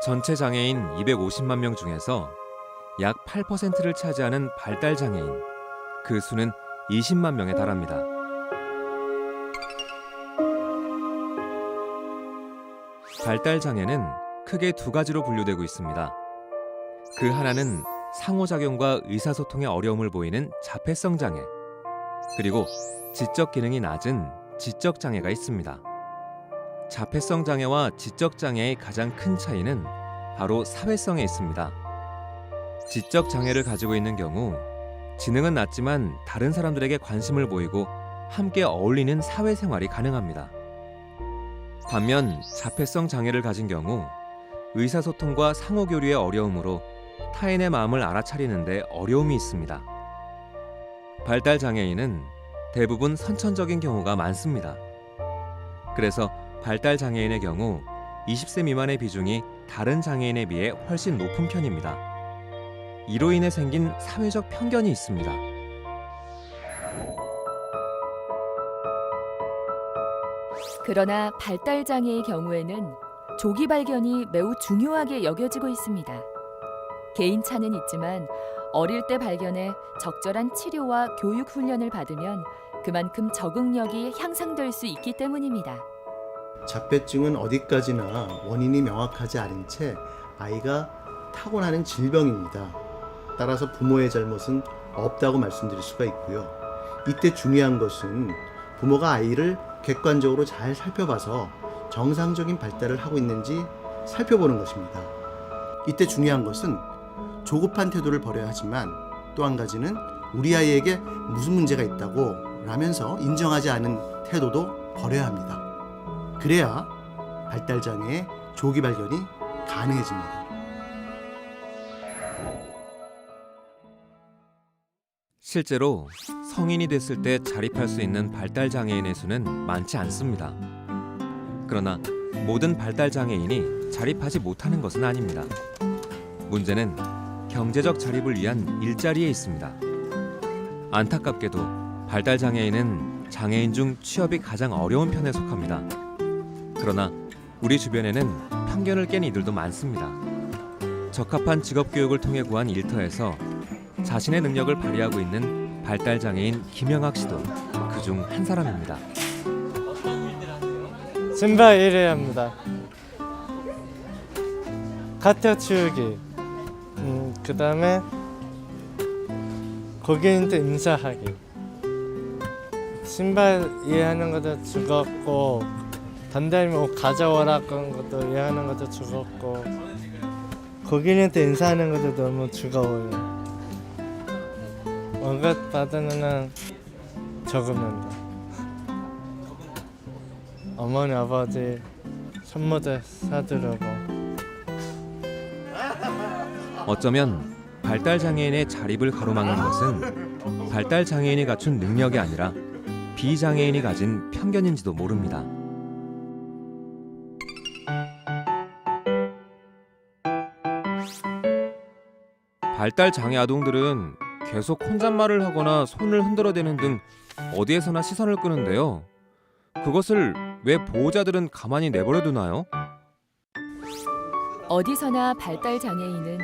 전체 장애인 250만 명 중에서 약 8%를 차지하는 발달 장애인, 그 수는 20만 명에 달합니다. 발달 장애는 크게 두 가지로 분류되고 있습니다. 그 하나는 상호작용과 의사소통에 어려움을 보이는 자폐성 장애, 그리고 지적 기능이 낮은 지적 장애가 있습니다. 자폐성 장애와 지적 장애의 가장 큰 차이는 바로 사회성에 있습니다. 지적 장애를 가지고 있는 경우 지능은 낮지만 다른 사람들에게 관심을 보이고 함께 어울리는 사회생활이 가능합니다. 반면 자폐성 장애를 가진 경우 의사소통과 상호교류의 어려움으로 타인의 마음을 알아차리는 데 어려움이 있습니다. 발달 장애인은 대부분 선천적인 경우가 많습니다. 그래서 발달 장애인의 경우 20세 미만의 비중이 다른 장애인에 비해 훨씬 높은 편입니다. 이로 인해 생긴 사회적 편견이 있습니다. 그러나 발달 장애의 경우에는 조기 발견이 매우 중요하게 여겨지고 있습니다. 개인차는 있지만 어릴 때 발견해 적절한 치료와 교육 훈련을 받으면 그만큼 적응력이 향상될 수 있기 때문입니다. 자폐증은 어디까지나 원인이 명확하지 않은 채 아이가 타고나는 질병입니다. 따라서 부모의 잘못은 없다고 말씀드릴 수가 있고요. 이때 중요한 것은 부모가 아이를 객관적으로 잘 살펴봐서 정상적인 발달을 하고 있는지 살펴보는 것입니다. 이때 중요한 것은 조급한 태도를 버려야 하지만 또 한 가지는 우리 아이에게 무슨 문제가 있다고 라면서 인정하지 않은 태도도 버려야 합니다. 그래야 발달장애의 조기 발견이 가능해집니다. 실제로 성인이 됐을 때 자립할 수 있는 발달 장애인의 수는 많지 않습니다. 그러나 모든 발달 장애인이 자립하지 못하는 것은 아닙니다. 문제는 경제적 자립을 위한 일자리에 있습니다. 안타깝게도 발달 장애인은 장애인 중 취업이 가장 어려운 편에 속합니다. 그러나 우리 주변에는 편견을 깬 이들도 많습니다. 적합한 직업교육을 통해 구한 일터에서 자신의 능력을 발휘하고 있는 발달 장애인 김영학 씨도 그중 한 사람입니다. 신발 일해야 합니다. 가태 치우기, 그 다음에 고객님한테 인사하기. 신발 이해하는 것도 즐겁고 단달미 옷 가져오라 그런 것도 이해하는 것도 즐겁고 고객님한테 인사하는 것도 너무 즐거워요. 월급 받으면 적으면 돼. 어머니 아버지 선물도 사드리고. 어쩌면 발달 장애인의 자립을 가로막는 것은 발달 장애인이 갖춘 능력이 아니라 비장애인이 가진 편견인지도 모릅니다. 발달 장애 아동들은 계속 혼잣말을 하거나 손을 흔들어대는 등 어디에서나 시선을 끄는데요. 그것을 왜 보호자들은 가만히 내버려 두나요? 어디서나 발달 장애인은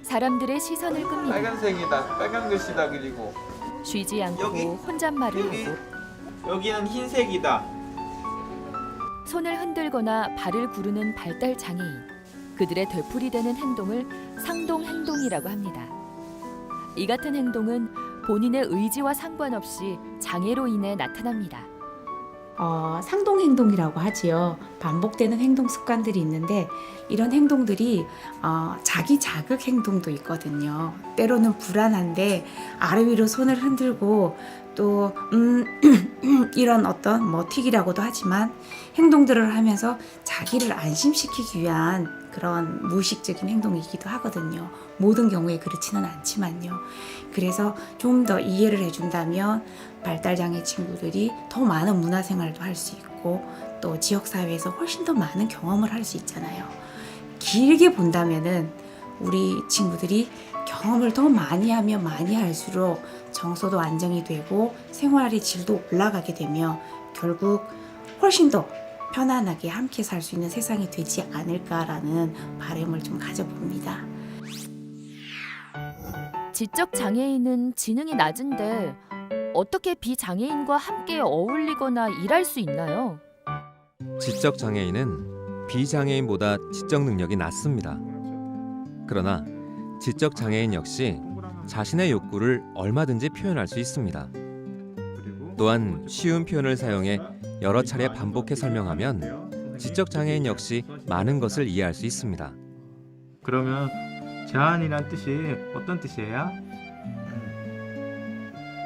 사람들의 시선을 끕니다. 빨간색이다. 빨간 글씨다. 그리고 쉬지 않고 여기, 혼잣말을 여기. 하고 여기는 흰색이다. 손을 흔들거나 발을 구르는 발달 장애인. 그들의 되풀이되는 행동을 상동 행동이라고 합니다. 이 같은 행동은 본인의 의지와 상관없이 장애로 인해 나타납니다. 상동 행동이라고 하지요. 반복되는 행동 습관들이 있는데 이런 행동들이 자기 자극 행동도 있거든요. 때로는 불안한데 아래 위로 손을 흔들고 또 이런 어떤 틱이라고도 하지만 행동들을 하면서 자기를 안심시키기 위한 그런 무의식적인 행동이기도 하거든요. 모든 경우에 그렇지는 않지만요. 그래서 좀 더 이해를 해준다면 발달장애 친구들이 더 많은 문화생활도 할 수 있고 또 지역사회에서 훨씬 더 많은 경험을 할 수 있잖아요. 길게 본다면은 우리 친구들이 경험을 더 많이 하면 많이 할수록 정서도 안정이 되고 생활의 질도 올라가게 되며 결국 훨씬 더 편안하게 함께 살 수 있는 세상이 되지 않을까라는 바람을 좀 가져봅니다. 지적 장애인은 지능이 낮은데 어떻게 비장애인과 함께 어울리거나 일할 수 있나요? 지적 장애인은 비장애인보다 지적 능력이 낮습니다. 그러나 지적 장애인 역시 자신의 욕구를 얼마든지 표현할 수 있습니다. 또한 쉬운 표현을 사용해 여러 차례 반복해 설명하면 지적 장애인 역시 많은 것을 이해할 수 있습니다. 그러면 제한이란 뜻이 어떤 뜻이에요?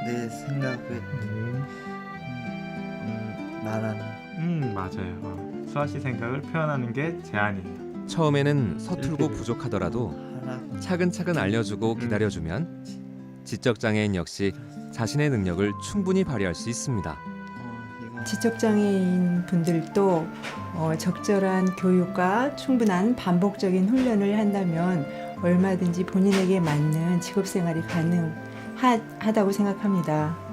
내 생각을 말하는. 맞아요. 수아 씨 생각을 표현하는 게 제한이에요. 처음에는 서툴고 부족하더라도 하라. 차근차근 알려주고 기다려주면 지적 장애인 역시 자신의 능력을 충분히 발휘할 수 있습니다. 이거 지적장애인 분들도 적절한 교육과 충분한 반복적인 훈련을 한다면 얼마든지 본인에게 맞는 직업생활이 가능하다고 생각합니다.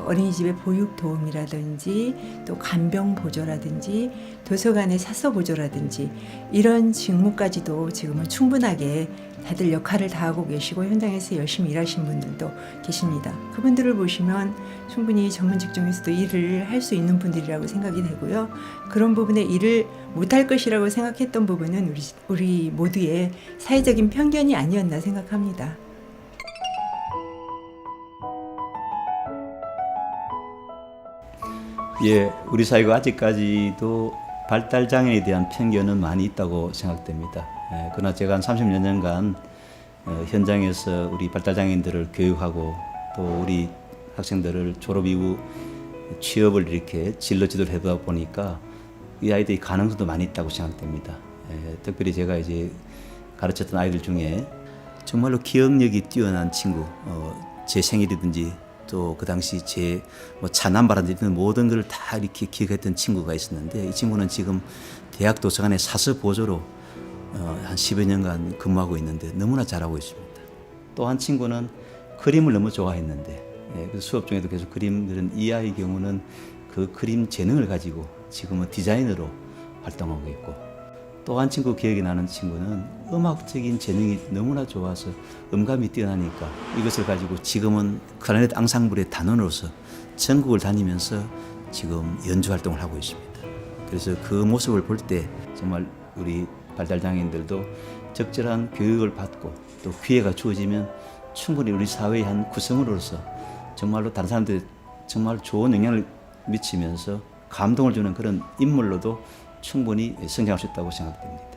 어린이집의 보육 도움이라든지 또 간병 보조라든지 도서관의 사서 보조라든지 이런 직무까지도 지금은 충분하게 다들 역할을 다하고 계시고 현장에서 열심히 일하시는 분들도 계십니다. 그분들을 보시면 충분히 전문 직종에서도 일을 할 수 있는 분들이라고 생각이 되고요. 그런 부분에 일을 못할 것이라고 생각했던 부분은 우리 모두의 사회적인 편견이 아니었나 생각합니다. 예, 우리 사회가 아직까지도 발달 장애에 대한 편견은 많이 있다고 생각됩니다. 그러나 제가 한 30여 년간 현장에서 우리 발달 장애인들을 교육하고 또 우리 학생들을 졸업 이후 취업을 이렇게 진로 지도를 해다 보니까 이 아이들이 가능성도 많이 있다고 생각됩니다. 특별히 제가 이제 가르쳤던 아이들 중에 정말로 기억력이 뛰어난 친구, 제 생일이든지 또 그 당시 제 차 남바라든지 이런 모든 걸 다 이렇게 기억했던 친구가 있었는데 이 친구는 지금 대학 도서관에 사서 보조로 한 10여 년간 근무하고 있는데 너무나 잘하고 있습니다. 또 한 친구는 그림을 너무 좋아했는데 그 수업 중에도 계속 그림 그린 이 아이의 경우는 그 그림 재능을 가지고 지금은 디자이너로 활동하고 있고 또 한 친구 기억이 나는 친구는 음악적인 재능이 너무나 좋아서 음감이 뛰어나니까 이것을 가지고 지금은 클라리넷 앙상블의 단원으로서 전국을 다니면서 지금 연주 활동을 하고 있습니다. 그래서 그 모습을 볼 때 정말 우리 발달장애인들도 적절한 교육을 받고 또 기회가 주어지면 충분히 우리 사회의 한 구성으로서 정말로 다른 사람들 정말 좋은 영향을 미치면서 감동을 주는 그런 인물로도 충분히 성장할 수 있다고 생각됩니다.